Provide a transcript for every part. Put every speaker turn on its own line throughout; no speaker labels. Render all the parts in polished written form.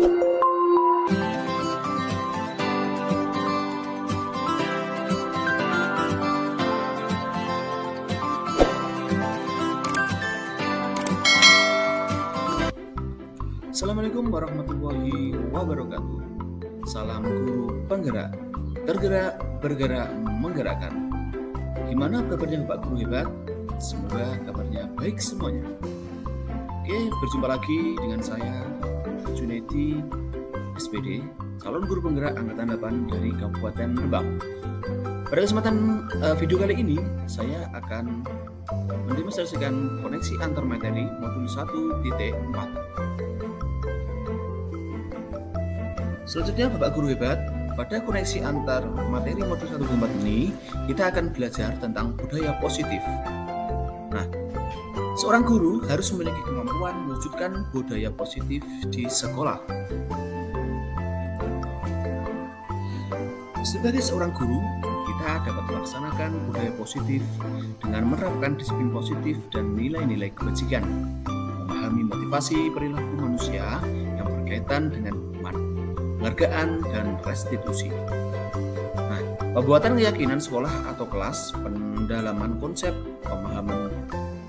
Assalamualaikum warahmatullahi wabarakatuh. Salam guru penggerak, tergerak, bergerak, menggerakkan. Gimana kabarnya Bapak Guru hebat? Semoga kabarnya baik semuanya. Oke, berjumpa lagi dengan saya, Junaidi, SPD, calon guru penggerak angkatan 8 dari Kabupaten Rembang. Pada kesempatan video kali ini, saya akan mendemonstrasikan koneksi antar materi modul 1.4. Selanjutnya Bapak Guru hebat, pada koneksi antar materi modul 1.4 ini kita akan belajar tentang budaya positif. Nah, seorang guru harus memiliki kemampuan mewujudkan budaya positif di sekolah. Sebagai seorang guru, kita dapat melaksanakan budaya positif dengan menerapkan disiplin positif dan nilai-nilai kebajikan, memahami motivasi perilaku manusia yang berkaitan dengan hukuman, penghargaan, dan restitusi. Nah, pembuatan keyakinan sekolah atau kelas, pendalaman konsep, pemahaman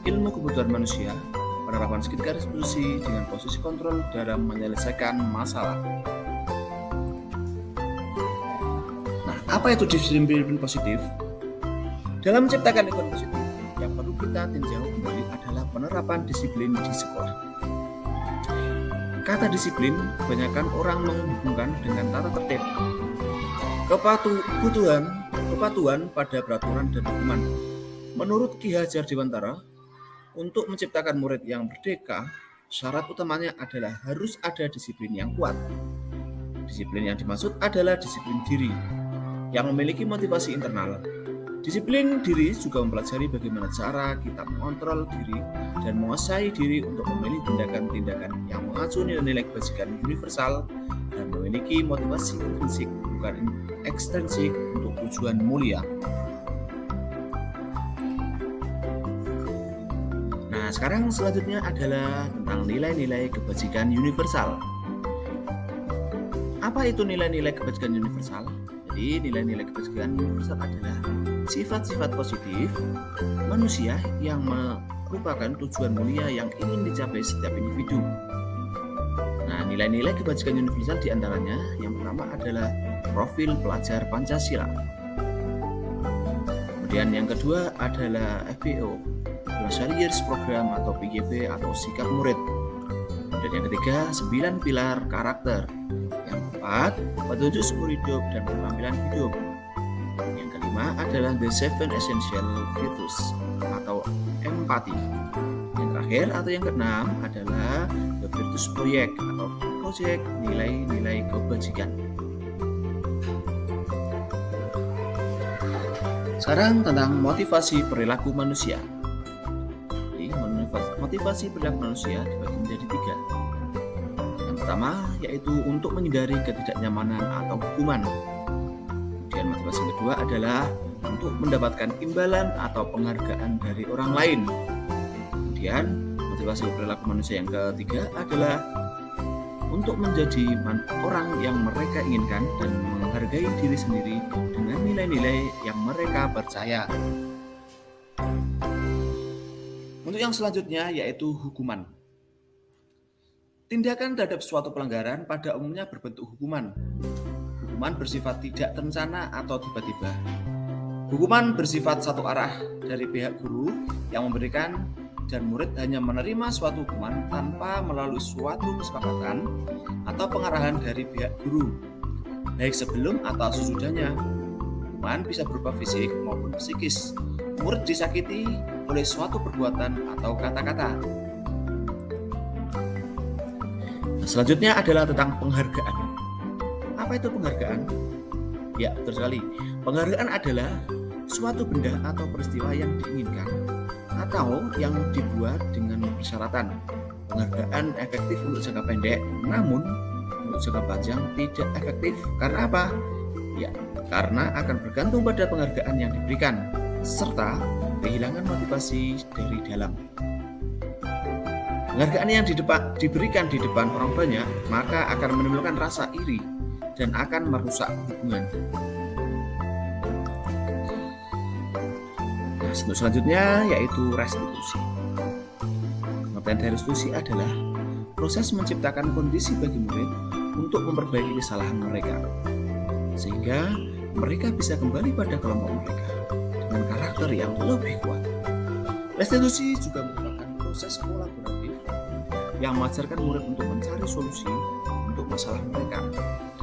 ilmu kebutuhan manusia, penerapan sekitar restitusi dengan posisi kontrol dalam menyelesaikan masalah. Nah, apa itu disiplin positif? Dalam menciptakan lingkungan positif, yang perlu kita tinjau kembali adalah penerapan disiplin di sekolah. Kata disiplin kebanyakan orang menghubungkan dengan tata tertib, kepatuhan pada peraturan dan hukuman. Menurut Ki Hajar Dewantara, untuk menciptakan murid yang merdeka, syarat utamanya adalah harus ada disiplin yang kuat. Disiplin yang dimaksud adalah disiplin diri, yang memiliki motivasi internal. Disiplin diri juga mempelajari bagaimana cara kita mengontrol diri dan menguasai diri untuk memilih tindakan-tindakan yang mengacu nilai-nilai kebajikan universal dan memiliki motivasi intrinsik bukan ekstrinsik untuk tujuan mulia. Nah, sekarang selanjutnya adalah tentang nilai-nilai kebajikan universal. Apa itu nilai-nilai kebajikan universal? Jadi, nilai-nilai kebajikan universal adalah sifat-sifat positif manusia yang merupakan tujuan mulia yang ingin dicapai setiap individu. Nah, nilai-nilai kebajikan universal diantaranya yang pertama adalah profil pelajar Pancasila. Kemudian yang kedua adalah FPO, Values Program atau PGP atau sikap murid. Dan yang ketiga, 9 pilar karakter. Yang keempat, petunjuk seumur hidup dan keterampilan hidup. Yang kelima adalah The Seven Essential Virtues atau empati. Yang terakhir atau yang keenam adalah The Virtues Project atau proyek nilai-nilai kebajikan. Sekarang tentang motivasi perilaku manusia. Jadi, motivasi perilaku manusia dibagi menjadi 3. Yang pertama yaitu untuk menghindari ketidaknyamanan atau hukuman. Kemudian motivasi kedua adalah untuk mendapatkan imbalan atau penghargaan dari orang lain. Kemudian motivasi perilaku manusia yang ketiga adalah untuk menjadi orang yang mereka inginkan dan menghargai diri sendiri dengan nilai-nilai yang mereka percaya. Untuk yang selanjutnya yaitu hukuman. Tindakan terhadap suatu pelanggaran pada umumnya berbentuk hukuman. Hukuman bersifat tidak terencana atau tiba-tiba. Hukuman bersifat satu arah dari pihak guru yang memberikan dan murid hanya menerima suatu hukuman tanpa melalui suatu kesepakatan atau pengarahan dari pihak guru, baik sebelum atau sesudahnya. Hukuman bisa berupa fisik maupun psikis. Murid disakiti oleh suatu perbuatan atau kata-kata. Selanjutnya adalah tentang penghargaan. Apa itu penghargaan? Ya, betul sekali. Penghargaan adalah suatu benda atau peristiwa yang diinginkan atau yang dibuat dengan persyaratan. Penghargaan efektif untuk jangka pendek, namun untuk jangka panjang tidak efektif. Karena apa? Ya, karena akan bergantung pada penghargaan yang diberikan, serta kehilangan motivasi dari dalam. Penghargaan yang diberikan di depan orang banyak maka akan menimbulkan rasa iri dan akan merusak hubungan. Nah, untuk selanjutnya yaitu restitusi. Pengertian dari restitusi adalah proses menciptakan kondisi bagi murid untuk memperbaiki kesalahan mereka, sehingga mereka bisa kembali pada kelompok mereka dengan karakter yang lebih kuat. Restitusi juga merupakan proses kolaboratif yang mengajarkan murid untuk mencari solusi untuk masalah mereka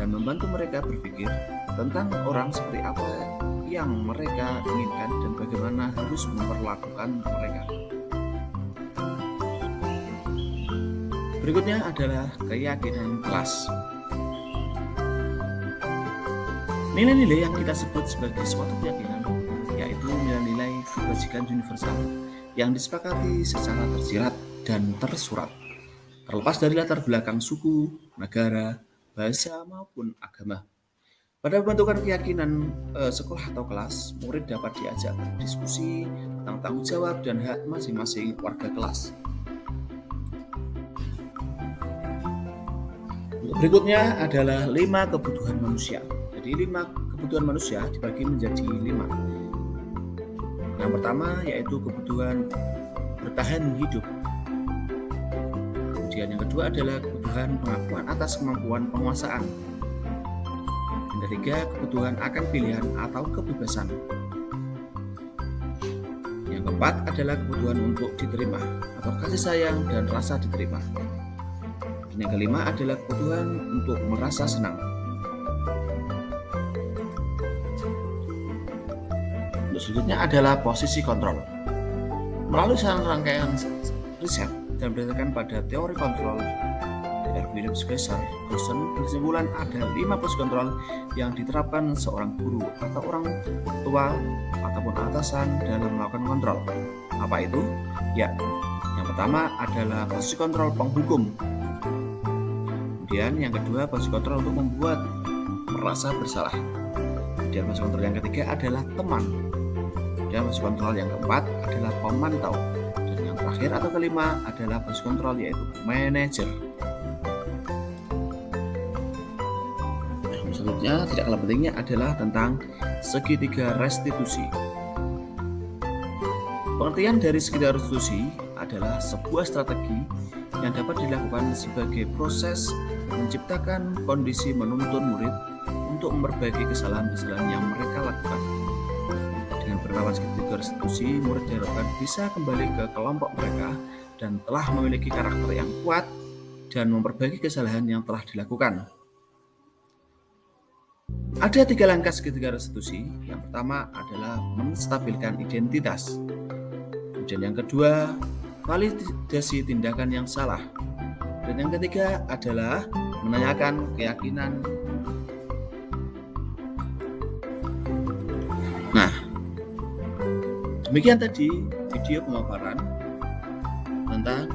dan membantu mereka berpikir tentang orang seperti apa yang mereka inginkan dan bagaimana harus memperlakukan mereka. Berikutnya adalah keyakinan kelas. Nilai-nilai yang kita sebut sebagai suatu keyakinan yaitu nilai-nilai kebajikan universal yang disepakati secara tersirat dan tersurat, terlepas dari latar belakang suku, negara, bahasa, maupun agama. Pada pembentukan keyakinan sekolah atau kelas, murid dapat diajak berdiskusi tentang tanggung jawab dan hak masing-masing warga kelas. Berikutnya adalah 5 kebutuhan manusia. Jadi 5 kebutuhan manusia dibagi menjadi 5. Yang pertama yaitu kebutuhan bertahan hidup. Kemudian yang kedua adalah kebutuhan pengakuan atas kemampuan penguasaan. Yang ketiga, kebutuhan akan pilihan atau kebebasan. Yang keempat adalah kebutuhan untuk diterima atau kasih sayang dan rasa diterima. Dan yang kelima adalah kebutuhan untuk merasa senang. Untuk selanjutnya adalah posisi kontrol. Melalui rangkaian riset dan berdasarkan pada teori kontrol dari William Glasser, berkesimpulan ada 5 posisi kontrol yang diterapkan seorang guru atau orang tua ataupun atasan dalam melakukan kontrol. Apa itu? Ya, yang pertama adalah posisi kontrol penghukum. Kemudian yang kedua posisi kontrol untuk membuat merasa bersalah. Kemudian posisi kontrol yang ketiga adalah teman. Dan posisi kontrol yang keempat adalah pemantau. Dan yang terakhir atau kelima adalah posisi kontrol yaitu manajer. Selanjutnya tidak kalah pentingnya adalah tentang segitiga restitusi. Pengertian dari segitiga restitusi adalah sebuah strategi yang dapat dilakukan sebagai proses menciptakan kondisi menuntun murid untuk memperbaiki kesalahan-kesalahan yang mereka lakukan. Dengan penerapan segitiga restitusi, murid diharapkan bisa kembali ke kelompok mereka dan telah memiliki karakter yang kuat dan memperbaiki kesalahan yang telah dilakukan. Ada 3 langkah segitiga restitusi. Yang pertama adalah menstabilkan identitas. Kemudian yang kedua, validasi tindakan yang salah. Dan yang ketiga adalah menanyakan keyakinan. Nah, demikian tadi video pemaparan tentang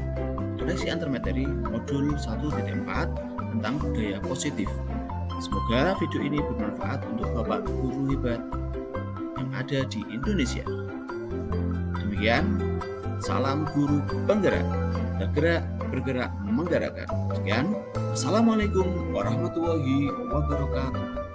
koneksi antarmateri modul 1.4 tentang budaya positif. Semoga video ini bermanfaat untuk Bapak guru hebat yang ada di Indonesia. Demikian, salam guru penggerak, bergerak, bergerak, menggerakkan. Sekian, Assalamualaikum warahmatullahi wabarakatuh.